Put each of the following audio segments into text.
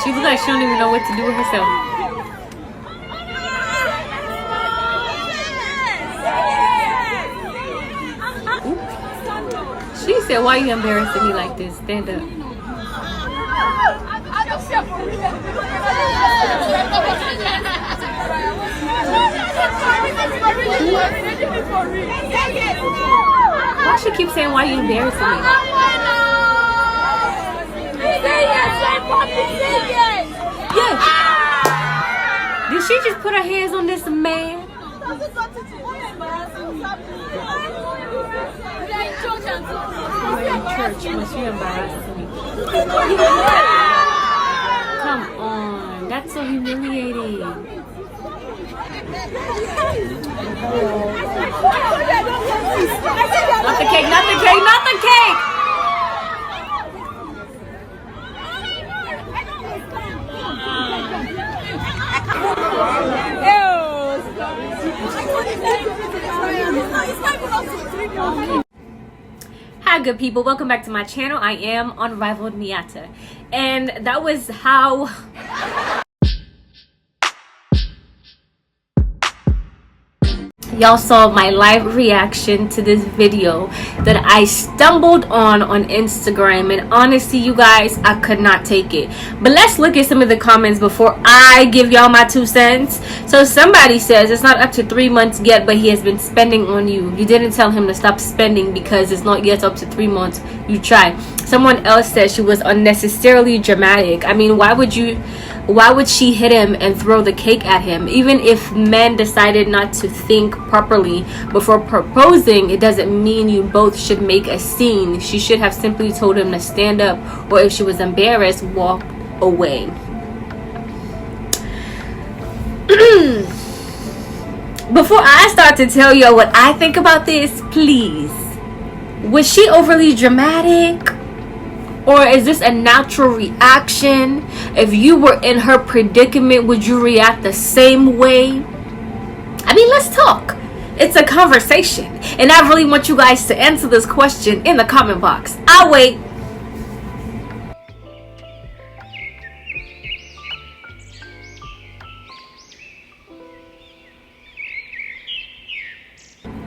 She looks like she don't even know what to do with herself. Oops. She said, why are you embarrassing me like this? Stand up. Why she keep saying, why are you embarrassing me? Yeah. Did she just put her hands on this man? Church, must you embarrassing me? Come on, that's so humiliating. Not the cake, not the cake, not the cake! Hi good people, welcome back to my channel. I am Unrivaled Miatta, and that was how y'all saw my live reaction to this video that I stumbled on Instagram, and honestly you guys, I could not take it. But let's look at some of the comments before I give y'all my 2 cents. So somebody says it's not up to 3 months yet, but he has been spending on you. You didn't tell him to stop spending because it's not yet up to 3 months. You try. Someone else says she was unnecessarily dramatic. I mean, why would she hit him and throw the cake at him? Even if men decided not to think properly before proposing, it doesn't mean you both should make a scene. She should have simply told him to stand up, or if she was embarrassed, walk away. Before I start to tell you what I think about this, please, was she overly dramatic? Or is this a natural reaction? If you were in her predicament, would you react the same way? I mean, let's talk. It's a conversation. And I really want you guys to answer this question in the comment box. I'll wait.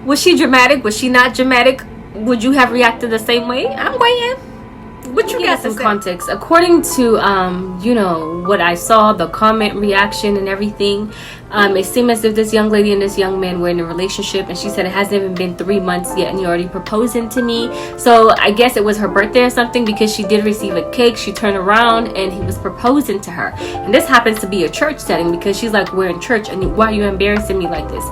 Was she dramatic? Was she not dramatic? Would you have reacted the same way? I'm waiting. What you got some context? According to you know, what I saw, the comment reaction and everything, it seemed as if this young lady and this young man were in a relationship, and she said it hasn't even been 3 months yet and you're already proposing to me. So I guess it was her birthday or something, because she did receive a cake. She turned around and he was proposing to her, and this happens to be a church setting, because she's like, we're in church and why are you embarrassing me like this?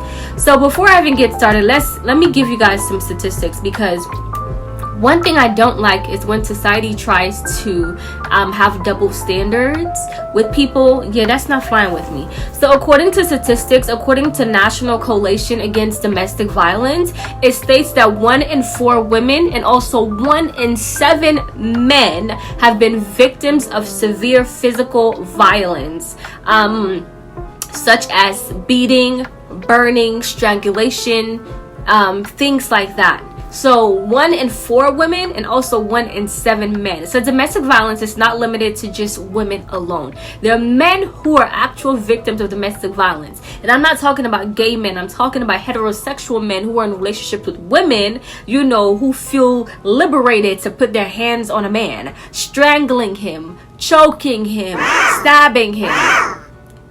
So before I even get started, let me give you guys some statistics, because one thing I don't like is when society tries to have double standards with people. Yeah, that's not flying with me. So according to statistics, according to National Coalition Against Domestic Violence, it states that 1 in 4 women and also 1 in 7 men have been victims of severe physical violence, such as beating, burning, strangulation, things like that. So 1 in 4 women and also 1 in 7 men. So domestic violence is not limited to just women alone. There are men who are actual victims of domestic violence. And I'm not talking about gay men. I'm talking about heterosexual men who are in relationships with women, you know, who feel liberated to put their hands on a man, strangling him, choking him, stabbing him.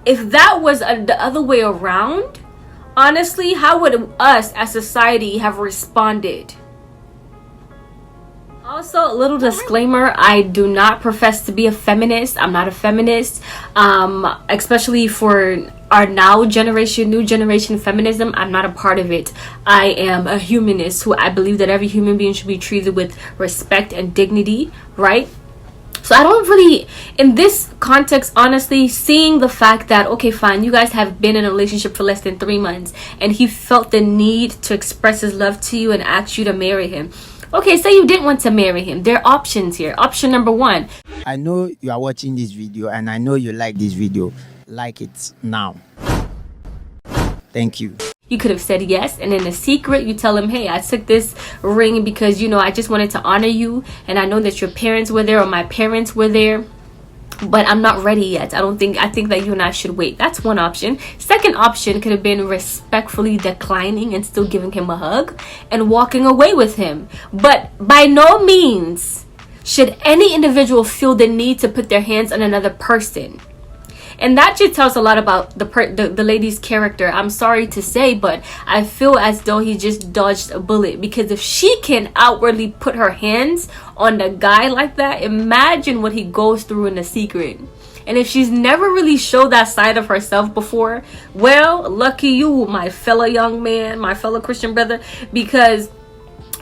If that was the other way around, honestly, how would us as society have responded? Also, a little disclaimer, I do not profess to be a feminist. I'm not a feminist, especially for our new generation feminism. I'm not a part of it. I am a humanist who I believe that every human being should be treated with respect and dignity, right? So I don't really, in this context, honestly, seeing the fact that, okay, fine, you guys have been in a relationship for less than 3 months, and he felt the need to express his love to you and ask you to marry him. Okay, say you didn't want to marry him. There are options here. Option number 1. I know you are watching this video, and I know you like this video. Like it now. Thank you. You could have said yes, and in a secret you tell him, hey, I took this ring because, you know, I just wanted to honor you, and I know that your parents were there or my parents were there. but I'm not ready yet. I think that you and I should wait. That's one option. Second option could have been respectfully declining and still giving him a hug and walking away with him. But by no means should any individual feel the need to put their hands on another person. And that just tells a lot about the lady's character. I'm sorry to say, but I feel as though he just dodged a bullet, because if she can outwardly put her hands on the guy like that, imagine what he goes through in the secret. And if she's never really showed that side of herself before, well, lucky you, my fellow young man, my fellow Christian brother, because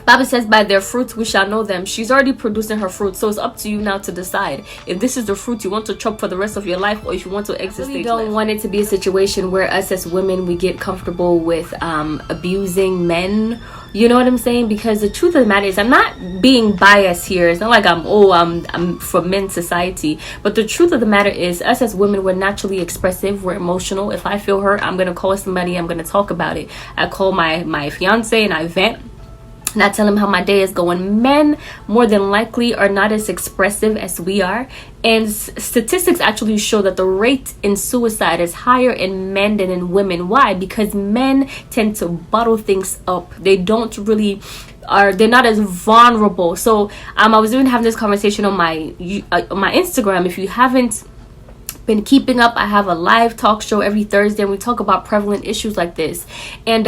Bible says, by their fruits we shall know them. She's already producing her fruit, so it's up to you now to decide if this is the fruit you want to chop for the rest of your life, or if you want to exit. I really don't want it to be a situation where us as women, we get comfortable with abusing men. You know what I'm saying? Because the truth of the matter is, I'm not being biased here. It's not like I'm for men's society. But the truth of the matter is, us as women, we're naturally expressive. We're emotional. If I feel hurt, I'm going to call somebody. I'm going to talk about it. I call my fiance and I vent. And I tell him how my day is going. Men, more than likely, are not as expressive as we are. And statistics actually show that the rate in suicide is higher in men than in women. Why? Because men tend to bottle things up. They don't really they're not as vulnerable. So I was even having this conversation on my Instagram. If you haven't been keeping up, I have a live talk show every Thursday, and we talk about prevalent issues like this. And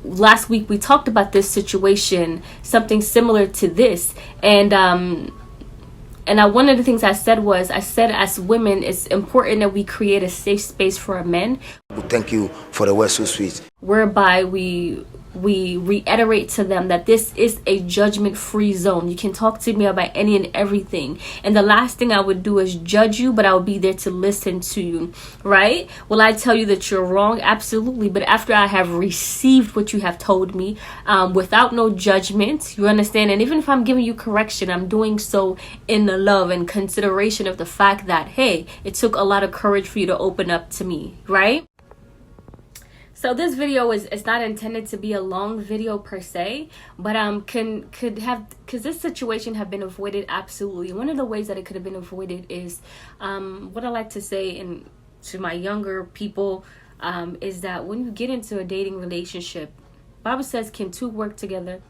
last week we talked about this situation, something similar to this, and one of the things I said as women, it's important that we create a safe space for our men. Thank you for the word so sweet. Whereby we reiterate to them that this is a judgment-free zone. You can talk to me about any and everything, and the last thing I would do is judge you, but I will be there to listen to you, right? Will I tell you that you're wrong? Absolutely. But after I have received what you have told me, without no judgment, you understand? And even if I'm giving you correction, I'm doing so in the love and consideration of the fact that, hey, it took a lot of courage for you to open up to me, right? So this video is not intended to be a long video per se, but could this situation have been avoided? Absolutely. One of the ways that it could have been avoided is what I like to say to my younger people is that when you get into a dating relationship, Bible says, can two work together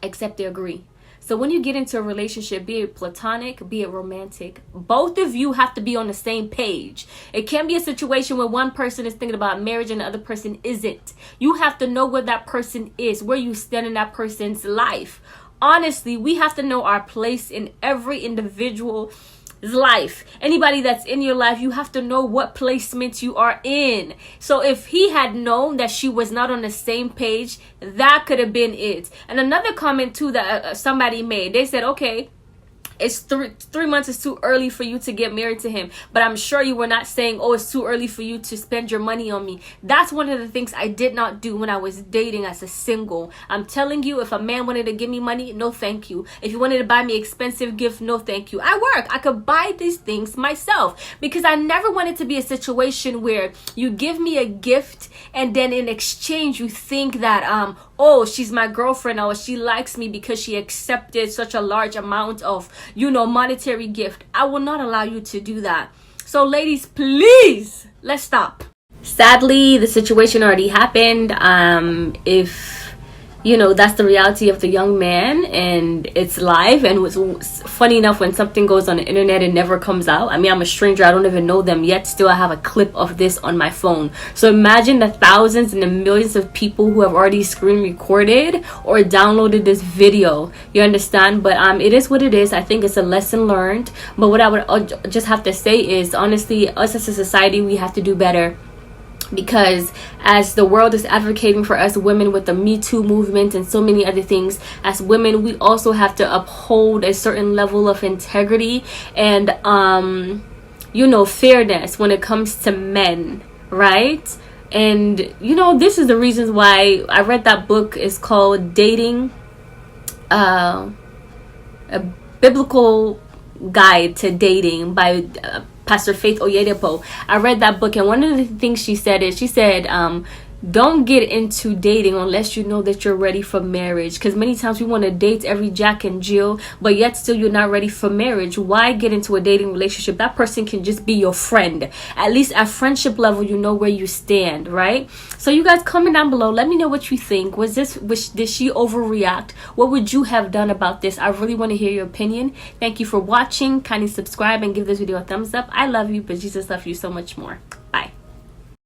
except they agree? So when you get into a relationship, be it platonic, be it romantic, both of you have to be on the same page. It can't be a situation where one person is thinking about marriage and the other person isn't. You have to know where that person is, where you stand in that person's life. Honestly, we have to know our place in every individual's life. Anybody that's in your life, you have to know what placement you are in. So if he had known that she was not on the same page, that could have been it. And another comment too that somebody made, they said, okay, it's 3 months is too early for you to get married to him. But I'm sure you were not saying, oh, it's too early for you to spend your money on me. That's one of the things I did not do when I was dating as a single. I'm telling you, if a man wanted to give me money, no thank you. If he wanted to buy me expensive gift, no thank you. I work. I could buy these things myself, because I never wanted to be a situation where you give me a gift and then in exchange you think that oh, she's my girlfriend, or she likes me because she accepted such a large amount of, monetary gift. I will not allow you to do that. So ladies, please, let's stop. Sadly, the situation already happened. If that's the reality of the young man, and it's live. And what's funny enough, when something goes on the internet, it never comes out. I mean, I'm a stranger, I don't even know them, yet still I have a clip of this on my phone. So imagine the thousands and the millions of people who have already screen recorded or downloaded this video. You understand? But it is what it is. I think it's a lesson learned. But what I would just have to say is, honestly, us as a society, we have to do better. Because as the world is advocating for us women with the Me Too movement and so many other things, as women, we also have to uphold a certain level of integrity and fairness when it comes to men, right? And this is the reasons why I read that book. Is called Dating, a Biblical Guide to Dating by Pastor Faith Oyedepo. I read that book, and one of the things she said is, don't get into dating unless you know that you're ready for marriage, because many times we want to date every Jack and Jill, but yet still you're not ready for marriage. Why get into a dating relationship? That person can just be your friend. At least at friendship level, you know where you stand, right? So you guys, comment down below, let me know what you think. Did she overreact? What would you have done about this? I really want to hear your opinion. Thank you for watching. Kindly subscribe and give this video a thumbs up. I love you, but Jesus loves you so much more.